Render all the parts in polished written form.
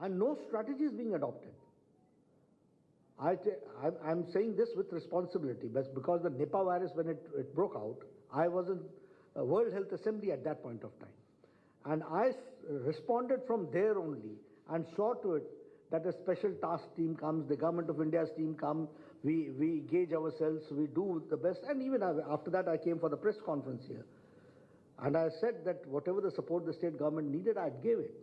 and no strategy is being adopted. I'm saying this with responsibility, but because the Nipah virus, when it broke out, I was in World Health Assembly at that point of time. And I responded from there only and saw to it that a special task team comes, the Government of India's team comes, we gauge ourselves, we do the best. And even after that, I came for the press conference here. And I said that whatever the support the state government needed, I gave it.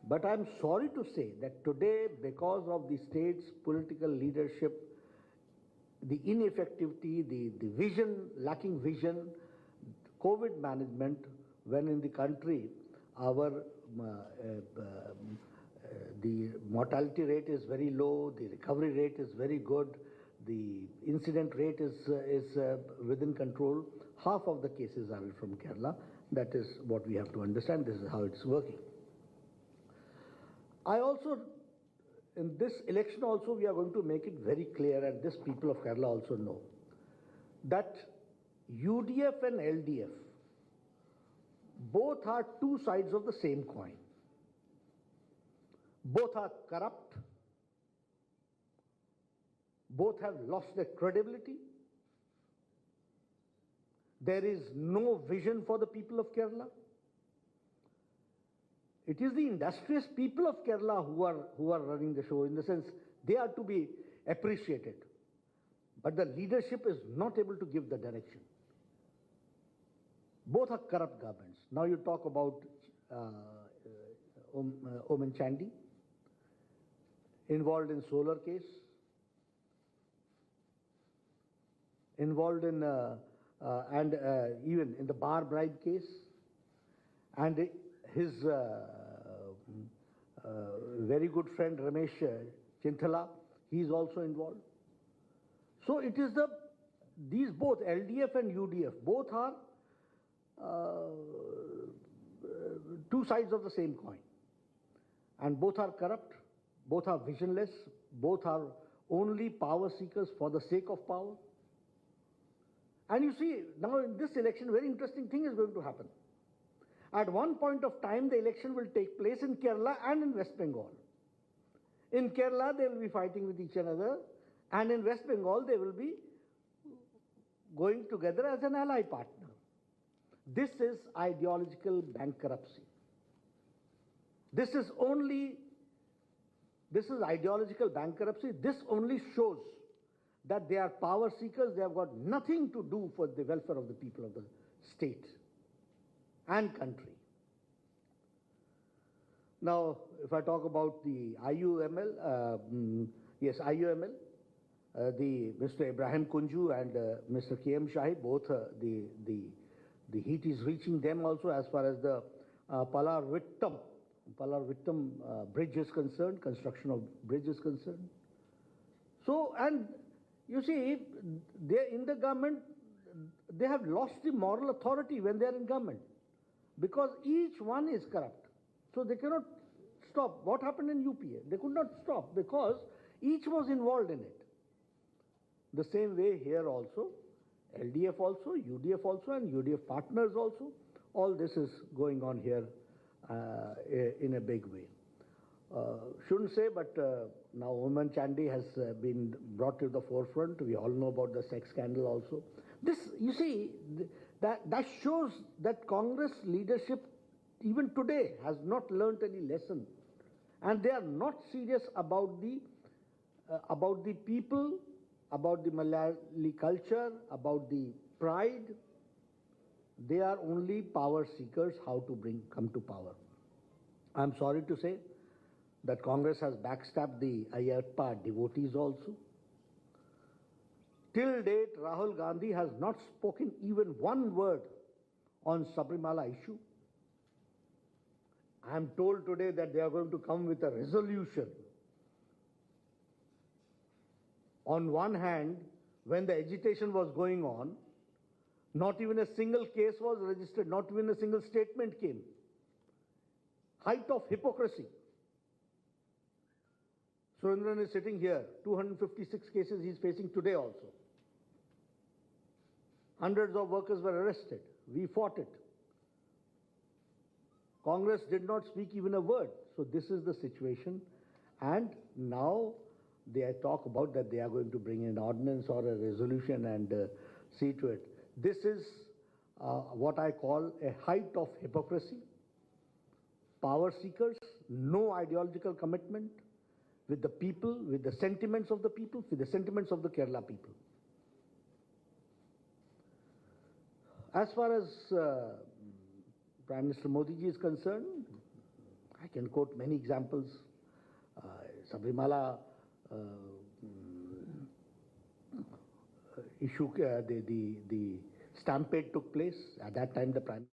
But I'm sorry to say that today, because of the state's political leadership, the ineffectivity, the vision, lacking vision, COVID management, when in the country our the mortality rate is very low, the recovery rate is very good, the incident rate is within control. Half of the cases are from Kerala. That is what we have to understand. This is how it's working. I also, in this election also, we are going to make it very clear, and this people of Kerala also know, that UDF and LDF, both are two sides of the same coin. Both are corrupt. Both have lost their credibility. There is no vision for the people of Kerala. It is the industrious people of Kerala who are running the show. In the sense, they are to be appreciated. But the leadership is not able to give the direction. Both are corrupt governments. Now you talk about Oommen Chandy, involved in solar case, involved in even in the bar bribe case, and his very good friend Ramesh Chintala, he is also involved. So it is these both LDF and UDF, both are two sides of the same coin, and both are corrupt, both are visionless, both are only power seekers for the sake of power. And you see, now in this election, very interesting thing is going to happen. At one point of time, the election will take place in Kerala and in West Bengal. In Kerala, they will be fighting with each other, and in West Bengal, they will be going together as an ally partner. This is ideological bankruptcy. This is ideological bankruptcy. This only shows that they are power seekers. They have got nothing to do for the welfare of the people of the state and country. Now, if I talk about the IUML, yes, IUML, the Mr. Ibrahim Kunju and Mr. KM Shahi, both the heat is reaching them also as far as the Palar-Vittam bridge is concerned, construction of bridge is concerned. So, and you see, they in the government, they have lost the moral authority when they are in government, because each one is corrupt. So they cannot stop. What happened in UPA? They could not stop because each was involved in it. The same way here also, LDF also, UDF also, and UDF partners also. All this is going on here in a big way. Shouldn't say, but now Oommen Chandy has been brought to the forefront. We all know about the sex scandal also. This, you see, that shows that Congress leadership even today has not learnt any lesson, and they are not serious about the people, about the Malayali culture, about the pride. They are only power seekers, how to come to power. I'm sorry to say that Congress has backstabbed the Ayyappa devotees also. Till date, Rahul Gandhi has not spoken even one word on Sabrimala issue. I am told today that they are going to come with a resolution. On one hand, when the agitation was going on, not even a single case was registered, not even a single statement came. Height of hypocrisy. Surendran is sitting here, 256 cases he is facing today also. Hundreds of workers were arrested. We fought it. Congress did not speak even a word. So this is the situation. And now they talk about that they are going to bring an ordinance or a resolution and see to it. This is what I call a height of hypocrisy. Power seekers, no ideological commitment with the people, with the sentiments of the people, with the sentiments of the Kerala people. As far as Prime Minister Modi ji is concerned, I can quote many examples. Sabrimala issue, the stampede took place. At that time, the Prime.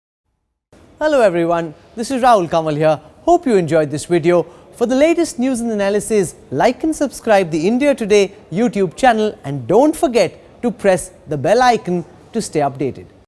Hello everyone, this is Rahul Kamal here. Hope you enjoyed this video. For the latest news and analysis, like and subscribe the India Today YouTube channel and don't forget to press the bell icon to stay updated.